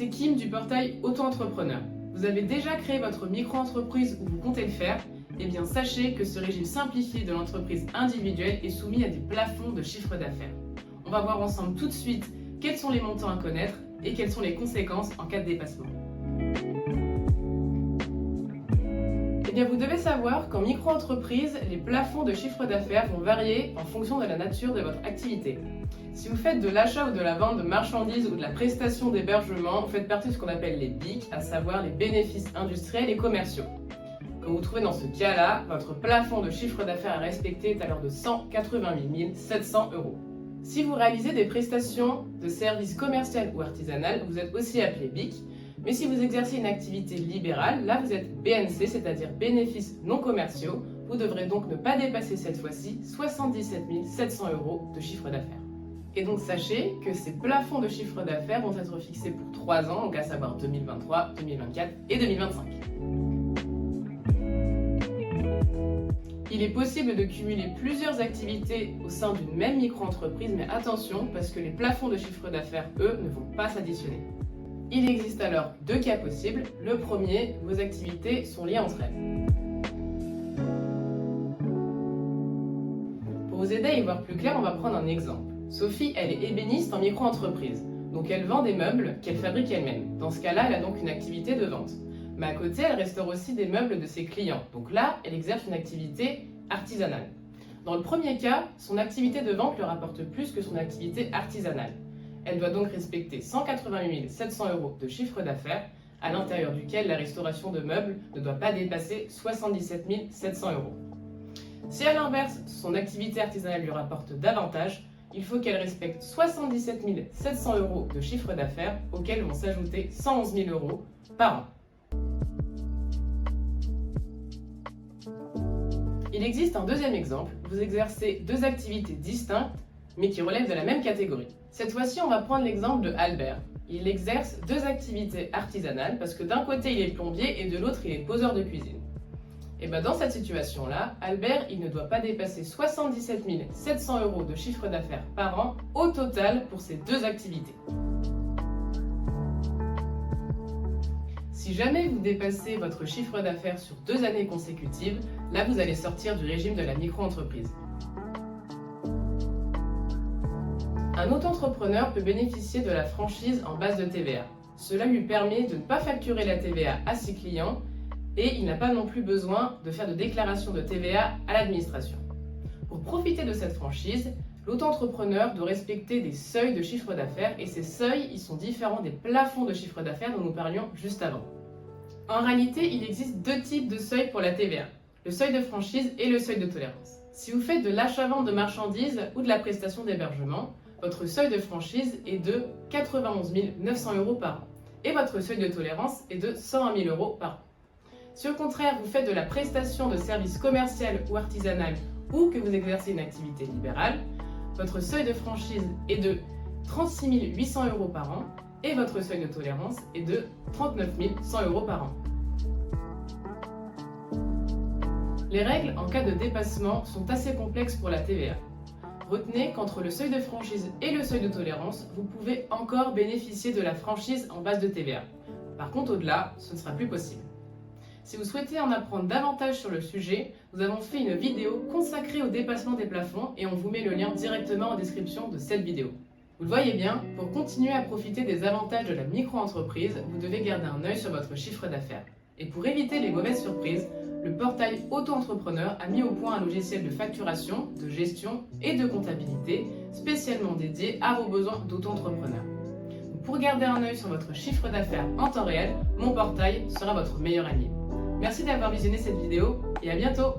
c'est Kim du portail Auto-entrepreneur. Vous avez déjà créé votre micro-entreprise ou vous comptez le faire? Eh bien sachez que ce régime simplifié de l'entreprise individuelle est soumis à des plafonds de chiffre d'affaires. On va voir ensemble tout de suite quels sont les montants à connaître et quelles sont les conséquences en cas de dépassement. Eh bien, vous devez savoir qu'en micro-entreprise, les plafonds de chiffre d'affaires vont varier en fonction de la nature de votre activité. Si vous faites de l'achat ou de la vente de marchandises ou de la prestation d'hébergement, vous faites partie de ce qu'on appelle les BIC, à savoir les bénéfices industriels et commerciaux. Quand vous vous trouvez dans ce cas-là, votre plafond de chiffre d'affaires à respecter est alors de 188 700 €. Si vous réalisez des prestations de services commerciaux ou artisanales, vous êtes aussi appelé BIC. Mais si vous exercez une activité libérale, là vous êtes BNC, c'est-à-dire bénéfices non commerciaux. Vous devrez donc ne pas dépasser cette fois-ci 77 700 € de chiffre d'affaires. Et donc sachez que ces plafonds de chiffre d'affaires vont être fixés pour 3 ans, donc à savoir 2023, 2024 et 2025. Il est possible de cumuler plusieurs activités au sein d'une même micro-entreprise, mais attention parce que les plafonds de chiffre d'affaires, eux, ne vont pas s'additionner. Il existe alors 2 cas possibles. Le premier, vos activités sont liées entre elles. Pour vous aider à y voir plus clair, on va prendre un exemple. Sophie, elle est ébéniste en micro-entreprise. Donc elle vend des meubles qu'elle fabrique elle-même. Dans ce cas-là, elle a donc une activité de vente. Mais à côté, elle restaure aussi des meubles de ses clients. Donc là, elle exerce une activité artisanale. Dans le premier cas, son activité de vente lui rapporte plus que son activité artisanale. Elle doit donc respecter 188 700 € de chiffre d'affaires, à l'intérieur duquel la restauration de meubles ne doit pas dépasser 77 700 €. Si à l'inverse, son activité artisanale lui rapporte davantage, il faut qu'elle respecte 77 700 € de chiffre d'affaires, auxquels vont s'ajouter 111 000 € par an. Il existe un deuxième exemple. Vous exercez 2 activités distinctes, mais qui relèvent de la même catégorie. Cette fois-ci, on va prendre l'exemple de Albert. Il exerce 2 activités artisanales parce que d'un côté, il est plombier et de l'autre, il est poseur de cuisine. Et bien dans cette situation-là, Albert, il ne doit pas dépasser 77 700 € de chiffre d'affaires par an au total pour ces 2 activités. Si jamais vous dépassez votre chiffre d'affaires sur 2 années consécutives, là vous allez sortir du régime de la micro-entreprise. Un auto-entrepreneur peut bénéficier de la franchise en base de TVA. Cela lui permet de ne pas facturer la TVA à ses clients et il n'a pas non plus besoin de faire de déclaration de TVA à l'administration. Pour profiter de cette franchise, l'auto-entrepreneur doit respecter des seuils de chiffre d'affaires et ces seuils ils sont différents des plafonds de chiffre d'affaires dont nous parlions juste avant. En réalité, il existe 2 types de seuils pour la TVA, le seuil de franchise et le seuil de tolérance. Si vous faites de l'achat-vente de marchandises ou de la prestation d'hébergement, votre seuil de franchise est de 91 900 € par an et votre seuil de tolérance est de 101 000 € par an. Si au contraire vous faites de la prestation de services commerciaux ou artisanal ou que vous exercez une activité libérale, votre seuil de franchise est de 36 800 € par an et votre seuil de tolérance est de 39 100 € par an. Les règles en cas de dépassement sont assez complexes pour la TVA. Retenez qu'entre le seuil de franchise et le seuil de tolérance, vous pouvez encore bénéficier de la franchise en base de TVA. Par contre, au-delà, ce ne sera plus possible. Si vous souhaitez en apprendre davantage sur le sujet, nous avons fait une vidéo consacrée au dépassement des plafonds et on vous met le lien directement en description de cette vidéo. Vous le voyez bien, pour continuer à profiter des avantages de la micro-entreprise, vous devez garder un œil sur votre chiffre d'affaires. Et pour éviter les mauvaises surprises, le portail Auto-entrepreneur a mis au point un logiciel de facturation, de gestion et de comptabilité spécialement dédié à vos besoins d'auto-entrepreneur. Pour garder un œil sur votre chiffre d'affaires en temps réel, mon portail sera votre meilleur ami. Merci d'avoir visionné cette vidéo et à bientôt!